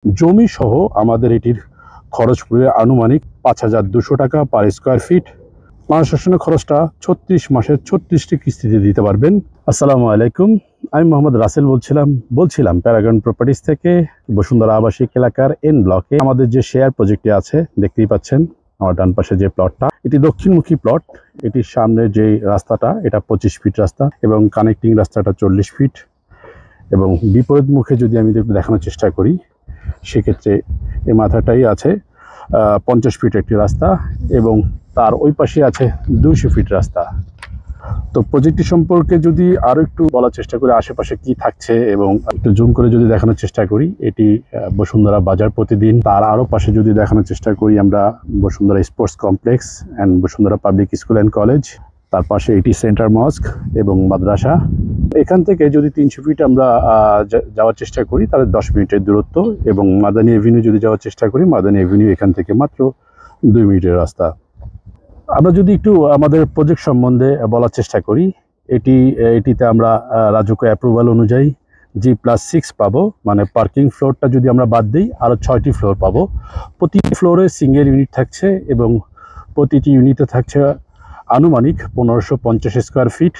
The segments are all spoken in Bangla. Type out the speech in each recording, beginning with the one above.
জমি সহ আমাদের এটির খরচ পড়বে আনুমানিক ৫,২০০ টাকা পার স্কোয়ার ফিট। পুনর্বাসনের খরচটা ৩৬ মাসের ৩৬টি কিস্তিতে দিতে পারবেন। আসসালামু আলাইকুম, আমি মোহাম্মদ রাসেল বলছিলাম প্যারাগন প্রপার্টিজ থেকে, বসুন্ধরা আবাসিক এলাকার এন ব্লকে আমাদের যে শেয়ার প্রজেক্টটি আছে দেখতেই পাচ্ছেন আমার ডান পাশে যে প্লটটা, এটি দক্ষিণমুখী প্লট। এটির সামনে যে রাস্তাটা এটা ২৫ ফিট রাস্তা এবং কানেক্টিং রাস্তাটা ৪০ ফিট, এবং বিপরীত মুখে যদি আমি দেখানোর চেষ্টা করি সেক্ষেত্রে এই মাথাটাই আছে ৫০ ফিট একটি রাস্তা এবং তার ওই পাশে আছে ২০০ ফিট রাস্তা। তো প্রজেক্টটি সম্পর্কে যদি আরও একটু বলার চেষ্টা করি, আশেপাশে কি থাকছে এবং একটু জুম করে যদি দেখানোর চেষ্টা করি, এটি বসুন্ধরা বাজার প্রতিদিন। তার আরও পাশে যদি দেখানোর চেষ্টা করি আমরা Bashundhara sports complex and Bashundhara public school and college, তার পাশে এটি সেন্টার মস্ক এবং মাদ্রাসা। এখান থেকে যদি ৩০০ ফিট আমরা যাওয়ার চেষ্টা করি তাহলে ১০ মিনিটের দূরত্ব, এবং মাদানী এভিনিউ যদি যাওয়ার চেষ্টা করি মাদানী এভিনিউ এখান থেকে মাত্র ২ মিনিটের রাস্তা। আমরা যদি একটু আমাদের প্রজেক্ট সম্বন্ধে বলার চেষ্টা করি, এটিতে আমরা রাজুক অ্যাপ্রুভাল অনুযায়ী G+6 পাবো, মানে পার্কিং ফ্লোরটা যদি আমরা বাদ দিই আরও ৬টি ফ্লোর পাবো। প্রতিটি ফ্লোরে সিঙ্গেল ইউনিট থাকছে এবং প্রতিটি ইউনিটে থাকছে আনুমানিক ১৫৫০ স্কোয়ার ফিট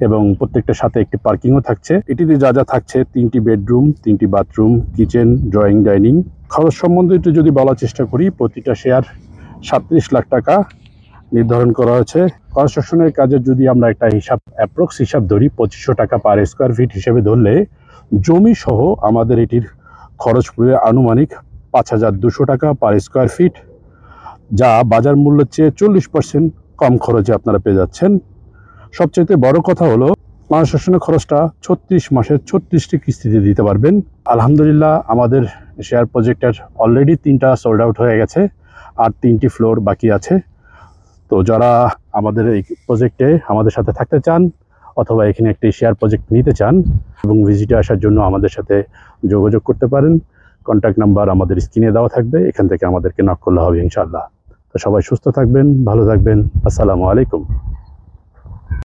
এবং প্রত্যেকটার সাথে একটি পার্কিংও থাকছে। এটিতে যা যা থাকছে 3টি বেডরুম, 3টি বাথরুম, কিচেন, ড্রয়িং, ডাইনিং। খরচ সম্বন্ধে একটু যদি বলার চেষ্টা করি, প্রতিটা শেয়ার ৩৭ লাখ টাকা নির্ধারণ করা হয়েছে। কনস্ট্রাকশনের কাজের যদি আমরা একটা অ্যাপ্রক্স হিসাব ধরি ২৫০০ টাকা পার স্কোয়ার ফিট হিসেবে ধরলে জমি সহ আমাদের এটির খরচ পড়বে আনুমানিক ৫,২০০ টাকা পার স্কোয়ার ফিট, যা বাজার মূল্যের চেয়ে ৪০% কম খরচে আপনারা পেয়ে যাচ্ছেন। সবচেয়ে বড় কথা হলো পুনর্বাসনের খরচটা ৩৬ মাসের ৩৬টি কিস্তিতে দিতে পারবেন। আলহামদুলিল্লাহ আমাদের শেয়ার প্রজেক্টের অলরেডি 3টা সোল্ড আউট হয়ে গেছে, আর 3টি ফ্লোর বাকি আছে। তো যারা আমাদের এই প্রজেক্টে আমাদের সাথে থাকতে চান অথবা এখানে একটি শেয়ার প্রজেক্ট নিতে চান এবং ভিজিটে আসার জন্য আমাদের সাথে যোগাযোগ করতে পারেন। কন্ট্যাক্ট নাম্বার আমাদের স্ক্রিনে দেওয়া থাকবে, এখান থেকে আমাদেরকে নক করলে হবে ইনশাআল্লাহ। তো সবাই সুস্থ থাকবেন, ভালো থাকবেন। আসসালামু আলাইকুম।